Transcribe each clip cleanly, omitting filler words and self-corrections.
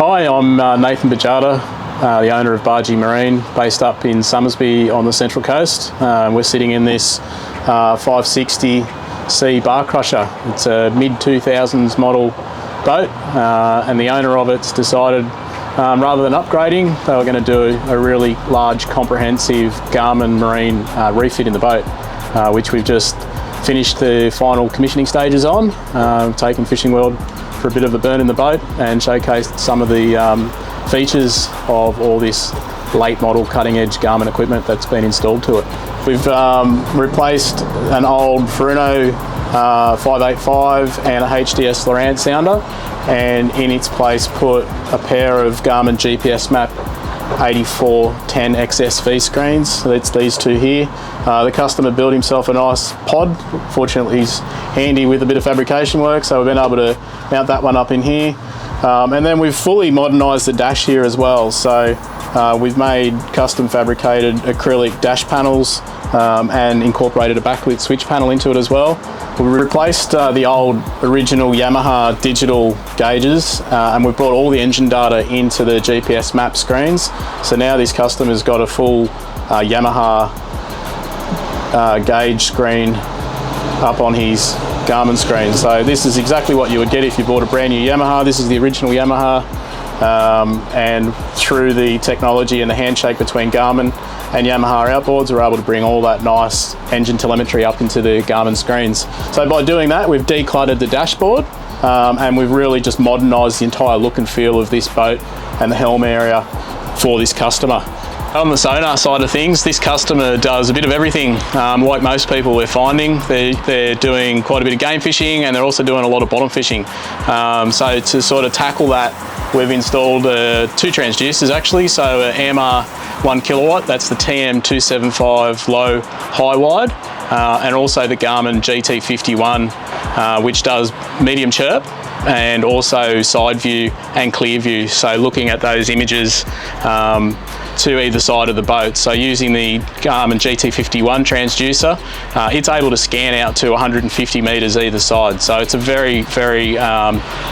Hi, I'm Nathan Bajada, the owner of Barji Marine, based up in Somersby on the Central Coast. We're sitting in this 560C Bar Crusher. It's a mid-2000s model boat, and the owner of it's decided rather than upgrading, they were going to do a really large, comprehensive Garmin Marine refit in the boat, which we've just finished the final commissioning stages on. Taken Fishing World for a bit of a burn in the boat and showcased some of the features of all this late model cutting edge Garmin equipment that's been installed to it. We've replaced an old Furuno 585 and a HDS Lowrance sounder, and in its place put a pair of Garmin GPS Map 8410 XSV screens. So that's these two here. The customer built himself a nice pod. Fortunately, he's handy with a bit of fabrication work, so we've been able to mount that one up in here. And then we've fully modernised the dash here as well. So we've made custom fabricated acrylic dash panels and incorporated a backlit switch panel into it as well. We replaced the old original Yamaha digital gauges, and we've brought all the engine data into the GPS map screens. So now this customer's got a full Yamaha gauge screen up on his Garmin screen. So this is exactly what you would get if you bought a brand new Yamaha. This is the original Yamaha, and through the technology and the handshake between Garmin and Yamaha outboards, we're able to bring all that nice engine telemetry up into the Garmin screens. So by doing that, we've decluttered the dashboard, and we've really just modernised the entire look and feel of this boat and the helm area for this customer. On the sonar side of things, this customer does a bit of everything. Like most people we're finding, they're doing quite a bit of game fishing, and they're also doing a lot of bottom fishing. So to sort of tackle that, we've installed two transducers actually. So an AMR 1 kilowatt, that's the TM275 low high wide, and also the Garmin GT51, which does medium chirp and also side view and clear view. So looking at those images to either side of the boat. So using the Garmin GT51 transducer, it's able to scan out to 150 metres either side. So it's a very, very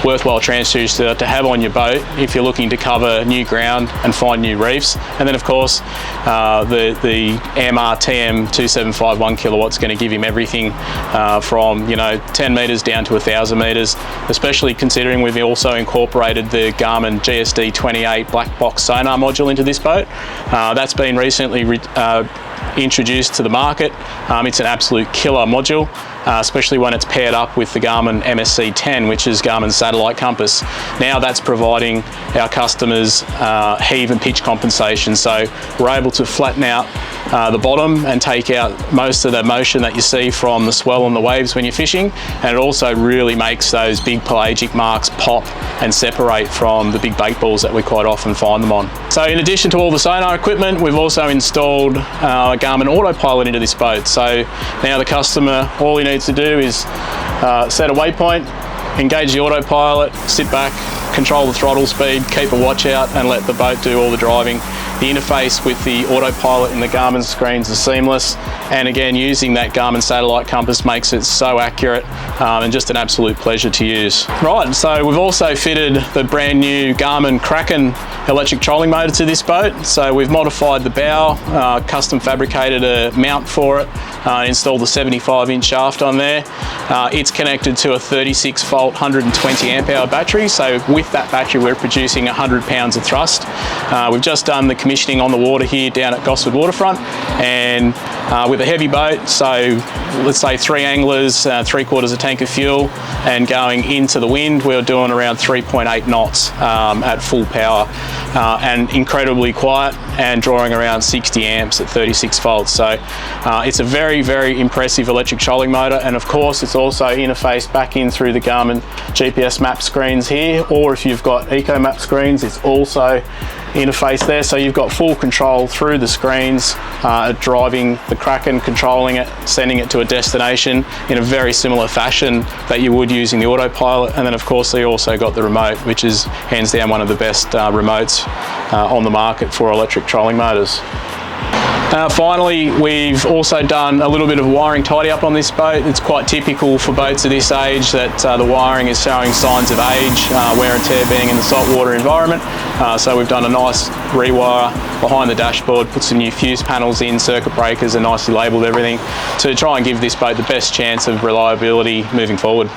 worthwhile transducer to have on your boat if you're looking to cover new ground and find new reefs. And then of course, the AMR TM275 1 kilowatt is going to give him everything from 10 metres down to 1,000 metres, especially considering we've also incorporated the Garmin GSD 28 black box sonar module into this boat. That's been recently introduced to the market. It's an absolute killer module, especially when it's paired up with the Garmin MSC10, which is Garmin's satellite compass. Now that's providing our customers heave and pitch compensation. So we're able to flatten out the bottom and take out most of the motion that you see from the swell and the waves when you're fishing, and it also really makes those big pelagic marks pop and separate from the big bait balls that we quite often find them on. So in addition to all the sonar equipment, we've also installed a Garmin autopilot into this boat. So now the customer, all he needs to do is set a waypoint, engage the autopilot, sit back, control the throttle speed, keep a watch out and let the boat do all the driving. The interface with the autopilot in the Garmin screens is seamless, and again, using that Garmin satellite compass makes it so accurate and just an absolute pleasure to use. Right, so we've also fitted the brand new Garmin Kraken electric trolling motor to this boat. So we've modified the bow, custom fabricated a mount for it, installed a 75-inch shaft on there. It's connected to a 36-volt 120 amp hour battery, so with that battery we're producing 100 pounds of thrust. We've just done the commissioning on the water here down at Gosford Waterfront, and with a heavy boat, so let's say 3 anglers, 3/4 a tank of fuel, and going into the wind, we're doing around 3.8 knots at full power, and incredibly quiet and drawing around 60 amps at 36 volts. So it's a very, very impressive electric trolling motor, and of course it's also interfaced back in through the Garmin GPS map screens here, or if you've got eco map screens, it's also interface there. So you've got full control through the screens, driving the Kraken, controlling it, sending it to a destination in a very similar fashion that you would using the autopilot. And then of course you also got the remote, which is hands down one of the best remotes on the market for electric trolling motors. Finally, we've also done a little bit of wiring tidy up on this boat. It's quite typical for boats of this age that the wiring is showing signs of age, wear and tear being in the saltwater environment. So we've done a nice rewire behind the dashboard, put some new fuse panels in, circuit breakers, and nicely labelled everything to try and give this boat the best chance of reliability moving forward.